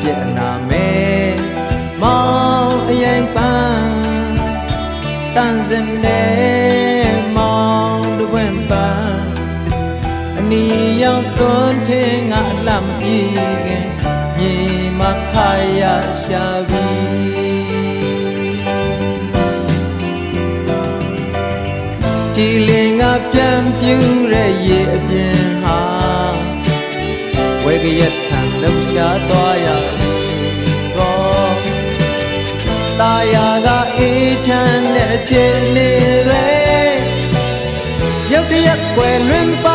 ပြက်နာမဲမောင်အရင်ပန်းတန်စင်တဲ့မောင်တပွင့်ပန်းအနီရောက်စွန်းထင်းငါအလှမပြေခင်မြေမခါရရှာပြီကြည်လင်ကပြန်ပြူတဲ့ရေအပြင်ဟာဝဲကရက်ထံလှုပ်ရှားသွားရရောတာယာကအေးချမ်းတဲ့အချိန်လေးပဲရုတ်တရက်ွယ်လွင်ပါ